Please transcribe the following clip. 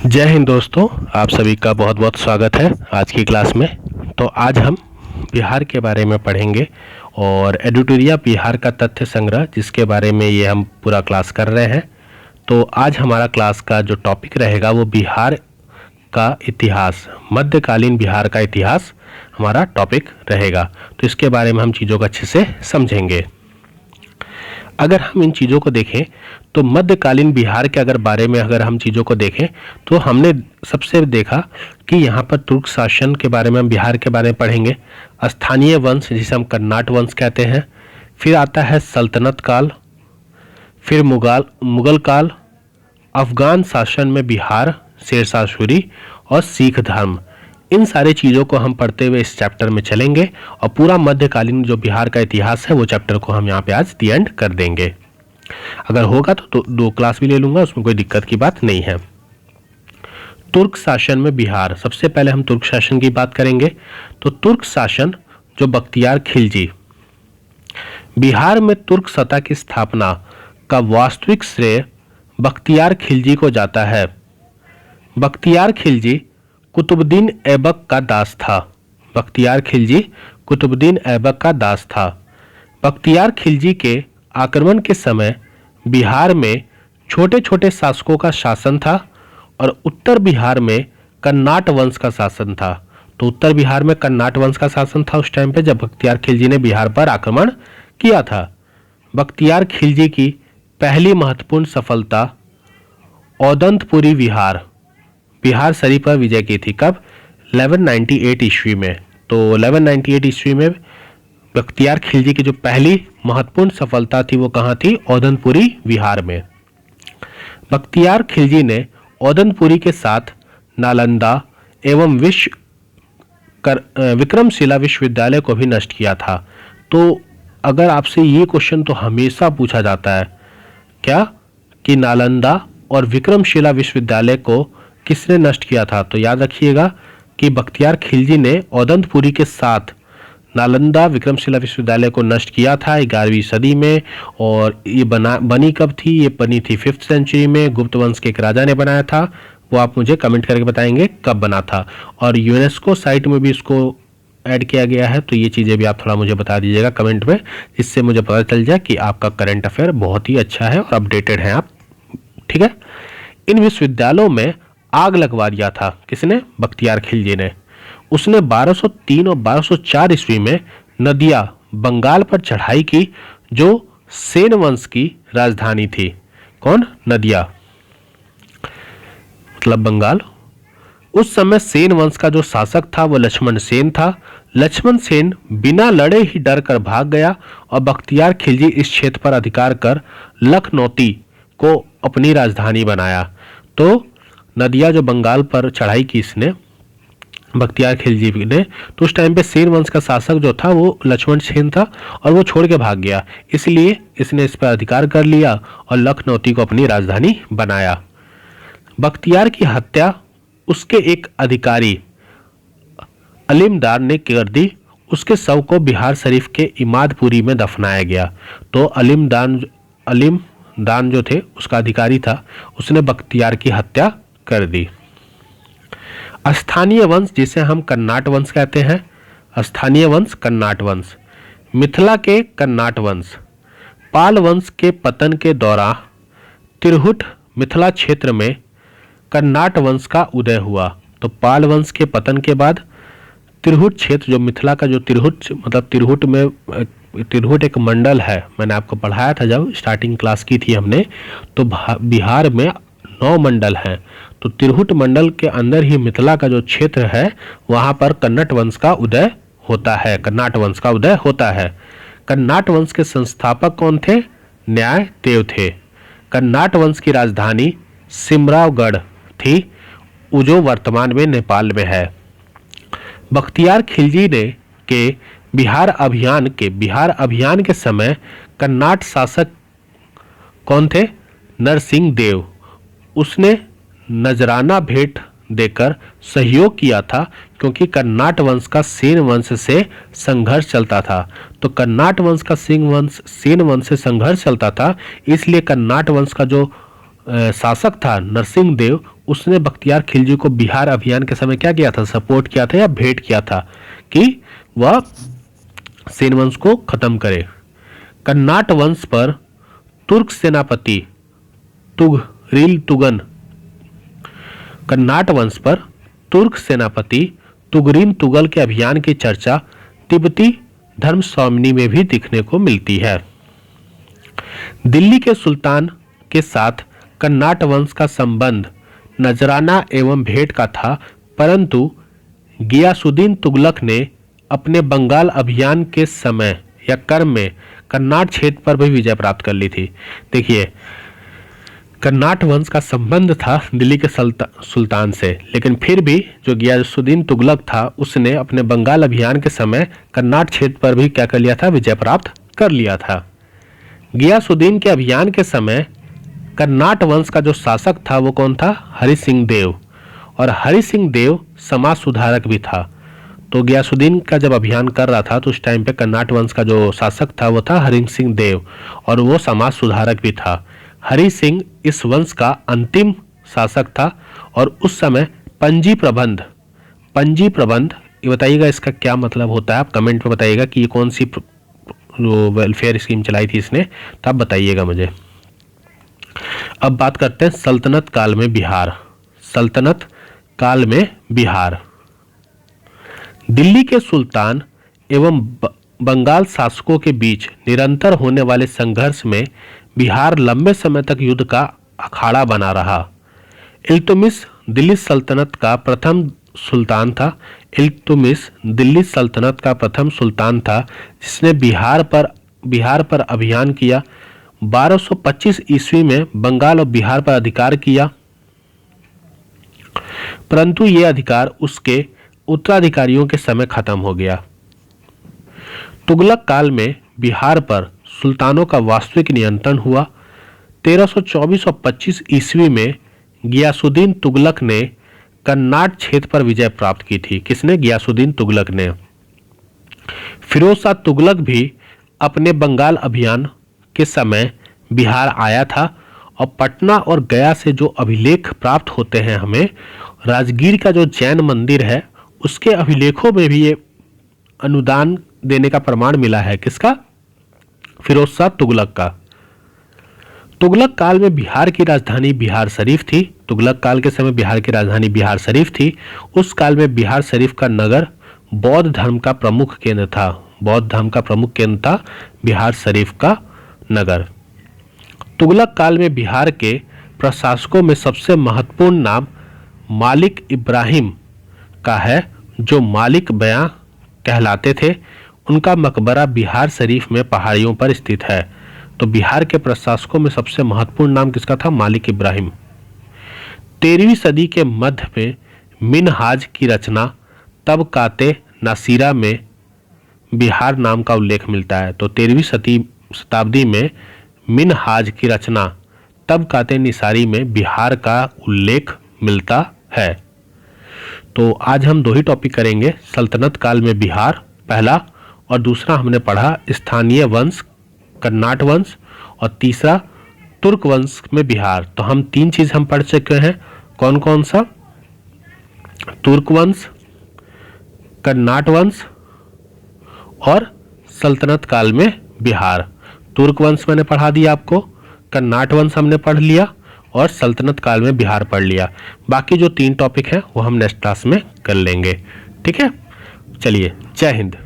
जय हिंद दोस्तों, आप सभी का बहुत बहुत स्वागत है आज की क्लास में। तो आज हम बिहार के बारे में पढ़ेंगे और एडिटोरिया बिहार का तथ्य संग्रह, जिसके बारे में ये हम पूरा क्लास कर रहे हैं। तो आज हमारा क्लास का जो टॉपिक रहेगा वो बिहार का इतिहास, मध्यकालीन बिहार का इतिहास हमारा टॉपिक रहेगा। तो इसके बारे में हम चीज़ों को अच्छे से समझेंगे। अगर हम इन चीज़ों को देखें तो मध्यकालीन बिहार के बारे में अगर हम चीज़ों को देखें तो हमने सबसे देखा कि यहाँ पर तुर्क शासन के बारे में हम बिहार के बारे में पढ़ेंगे, स्थानीय वंश जिसे हम कर्नाट वंश कहते हैं, फिर आता है सल्तनत काल, फिर मुगल काल, अफगान शासन में बिहार, शेरशाह सूरी और सिख धर्म। इन सारी चीज़ों को हम पढ़ते हुए इस चैप्टर में चलेंगे और पूरा मध्यकालीन जो बिहार का इतिहास है वो चैप्टर को हम यहाँ पे आज दी एंड कर देंगे। अगर होगा तो दो क्लास भी ले लूँगा, उसमें कोई दिक्कत की बात नहीं है। तुर्क शासन में बिहार, सबसे पहले हम तुर्क शासन की बात करेंगे। तो तुर्क शासन जो बख्तियार खिलजी, बिहार में तुर्क सत्ता की स्थापना का वास्तविक श्रेय बख्तियार खिलजी को जाता है। बख्तियार खिलजी कुतुबुद्दीन ऐबक का दास था। बख्तियार खिलजी कुतुबुद्दीन ऐबक का दास था। बख्तियार खिलजी के आक्रमण के समय बिहार में छोटे छोटे शासकों का शासन था और उत्तर बिहार में कर्नाट वंश का शासन था। तो उत्तर बिहार में कर्नाट वंश का शासन था उस टाइम पे जब बख्तियार खिलजी ने बिहार पर आक्रमण किया था। बख्तियार खिलजी की पहली महत्वपूर्ण सफलता औदंतपुरी बिहार शरीफ पर विजय की थी। कब? 1198 ईस्वी में। तो 1198 ईस्वी में बख्तियार खिलजी की जो पहली महत्वपूर्ण सफलता थी वो कहाँ थी? औदंतपुरी बिहार में। बख्तियार खिलजी ने औदंतपुरी के साथ नालंदा एवं विक्रमशिला विश्वविद्यालय को भी नष्ट किया था। तो अगर आपसे ये क्वेश्चन तो हमेशा पूछा जाता है क्या कि नालंदा और विक्रमशिला विश्वविद्यालय को किसने नष्ट किया था? तो याद रखिएगा कि बख्तियार खिलजी ने औदंतपुरी के साथ नालंदा विक्रमशिला विश्वविद्यालय को नष्ट किया था 11वीं सदी में। और ये बनी कब थी? ये बनी थी 5th सेंचुरी में, गुप्त वंश के एक राजा ने बनाया था। वो आप मुझे कमेंट करके बताएंगे कब बना था। और यूनेस्को साइट में भी इसको ऐड किया गया है। तो ये चीज़ें भी आप थोड़ा मुझे बता दीजिएगा कमेंट में, जिससे मुझे पता चल जाए कि आपका करंट अफेयर बहुत ही अच्छा है और अपडेटेड है आप। ठीक है। इन विश्वविद्यालयों में आग लगवा दिया था। किसने? बख्तियार खिलजी ने। उसने 1203 और 1204 ईस्वी में नदिया बंगाल पर चढ़ाई की, जो सेन वंश की राजधानी थी। कौन? नदिया मतलब बंगाल। उस समय सेन वंश का जो शासक था वो लक्ष्मण सेन था। लक्ष्मण सेन बिना लड़े ही डर कर भाग गया और बख्तियार खिलजी इस क्षेत्र पर अधिकार कर लखनौती को अपनी राजधानी बनाया। तो नदिया जो बंगाल पर चढ़ाई की इसने बख्तियार खिलजी ने, तो उस टाइम पे सेन वंश का शासक जो था वो लक्ष्मण सेन था और वो छोड़ के भाग गया, इसलिए इसने इस पर अधिकार कर लिया और लखनौती को अपनी राजधानी बनाया। बख्तियार की हत्या उसके एक अधिकारी अलीमदार ने कर दी। उसके शव को बिहार शरीफ के इमादपुरी में दफनाया गया। तो अलीमदान जो थे उसका अधिकारी था, उसने बख्तियार की हत्या कर दी। स्थानीय वंश जिसे हम कर्नाट वंश कहते हैं, स्थानीय वंश कर्नाट वंश, मिथिला के कर्नाट वंश। पाल वंश के पतन के दौरान तिरहुट मिथिला क्षेत्र में कर्नाट वंश का उदय हुआ। तो पाल वंश के पतन के बाद तिरहुट क्षेत्र, जो मिथिला का जो तिरहुट मतलब तिरहुट एक मंडल है, मैंने आपको पढ़ाया था जब स्टार्टिंग क्लास की थी हमने। तो बिहार में 9 मंडल हैं। तो तिरहुट मंडल के अंदर ही मिथिला का जो क्षेत्र है वहां पर कर्नाट वंश का उदय होता है। कर्नाट वंश का उदय होता है। कर्नाट वंश के संस्थापक कौन थे? न्याय देव थे। कर्नाट वंश की राजधानी सिमरावगढ़ थी, जो वर्तमान में नेपाल में है। बख्तियार खिलजी ने के बिहार अभियान के समय कर्नाट शासक कौन थे? नरसिंह देव। उसने नजराना भेंट देकर सहयोग किया था, क्योंकि कर्नाट वंश का सेन वंश से संघर्ष चलता था। तो कर्नाट वंश का सेन वंश से संघर्ष चलता था, इसलिए कर्नाट वंश का जो शासक था नरसिंह देव, उसने बख्तियार खिलजी को बिहार अभियान के समय क्या किया था, सपोर्ट किया था या भेंट किया था कि वह सेन वंश को खत्म करे। कन्नाट वंश पर तुर्क सेनापति तुगरिल तुगन, कन्नाट वंश पर तुर्क सेनापति तुगरिन तुगल के अभियान की चर्चा तिब्बती धर्म स्वामिनी में भी दिखने को मिलती है। दिल्ली के सुल्तान के साथ कन्नाट वंश का संबंध नजराना एवं भेंट का था, परंतु गियासुद्दीन तुगलक ने अपने बंगाल अभियान के समय या क्रम में कन्नाट क्षेत्र पर भी विजय प्राप्त कर ली थी। देखिए, कन्नाट वंश का संबंध था दिल्ली के सुल्तान से, लेकिन फिर भी जो गियासुद्दीन तुगलक था उसने अपने बंगाल अभियान के समय कन्नाट क्षेत्र पर भी क्या कर लिया था, विजय प्राप्त कर लिया था। गियासुद्दीन के अभियान के समय कन्नाट वंश का जो शासक था वो कौन था, हरि सिंह देव, और हरि सिंह देव समाज सुधारक भी था। तो गियासुद्दीन का जब अभियान कर रहा था तो उस टाइम पे कन्नाट वंश का जो शासक था वो था हरि सिंह देव, और वो समाज सुधारक भी था। हरि सिंह इस वंश का अंतिम शासक था, और उस समय पंजी प्रबंध ये बताइएगा इसका क्या मतलब होता है, आप कमेंट में बताइएगा कि ये कौन सी वेलफेयर स्कीम चलाई थी इसने, तो आप बताइएगा मुझे। अब बात करते हैं सल्तनत काल में बिहार। सल्तनत काल में बिहार, दिल्ली के सुल्तान एवं बंगाल शासकों के बीच निरंतर होने वाले संघर्ष में बिहार लंबे समय तक युद्ध का अखाड़ा बना रहा। इल्तुतमिश दिल्ली सल्तनत का प्रथम सुल्तान था। इल्तुतमिश दिल्ली सल्तनत का प्रथम सुल्तान था जिसने बिहार पर अभियान किया। 1225 ईस्वी में बंगाल और बिहार पर अधिकार किया, परंतु ये अधिकार उसके उत्तराधिकारियों के समय खत्म हो गया। तुगलक काल में बिहार पर सुल्तानों का वास्तविक नियंत्रण हुआ। 1324 और 25 ईस्वी में गियासुद्दीन तुगलक ने कन्नाट क्षेत्र पर विजय प्राप्त की थी। किसने? गियासुद्दीन तुगलक ने। फिरोज शाह तुगलक भी अपने बंगाल अभियान के समय बिहार आया था, और पटना और गया से जो अभिलेख प्राप्त होते हैं हमें, राजगीर का जो जैन मंदिर है उसके अभिलेखों में भी ये अनुदान देने का प्रमाण मिला है। किसका? फिरोज शाह तुगलक का। तुगलक काल में बिहार की राजधानी बिहार शरीफ थी। तुगलक काल के समय बिहार की राजधानी बिहार शरीफ थी। उस काल में बिहार शरीफ का नगर बौद्ध धर्म का प्रमुख केंद्र था। बौद्ध धर्म का प्रमुख केंद्र था बिहार शरीफ का नगर। तुगलक काल में बिहार के प्रशासकों में सबसे महत्वपूर्ण नाम मालिक इब्राहिम का है, जो मालिक बयां कहलाते थे। उनका मकबरा बिहार शरीफ में पहाड़ियों पर स्थित है। तो बिहार के प्रशासकों में सबसे महत्वपूर्ण नाम किसका था? मालिक इब्राहिम। 13वीं सदी के मध्य में मिनहाज की रचना तबकाते नासिरा में बिहार नाम का उल्लेख मिलता है। तो 13वीं शताब्दी में मिनहाज की रचना तबकाते निसारी में बिहार का उल्लेख मिलता है। तो आज हम दो ही टॉपिक करेंगे, सल्तनत काल में बिहार पहला, और दूसरा हमने पढ़ा स्थानीय वंश कन्नाट वंश, और तीसरा तुर्क वंश में बिहार। तो हम तीन चीज हम पढ़ चुके हैं। कौन कौन सा? तुर्क वंश, कन्नाट वंश और सल्तनत काल में बिहार। तुर्क वंश मैंने पढ़ा दिया आपको, कन्नाट वंश हमने पढ़ लिया, और सल्तनत काल में बिहार पढ़ लिया। बाकी जो तीन टॉपिक हैं वो हम नेक्स्ट क्लास में कर लेंगे। ठीक है, चलिए, जय हिंद।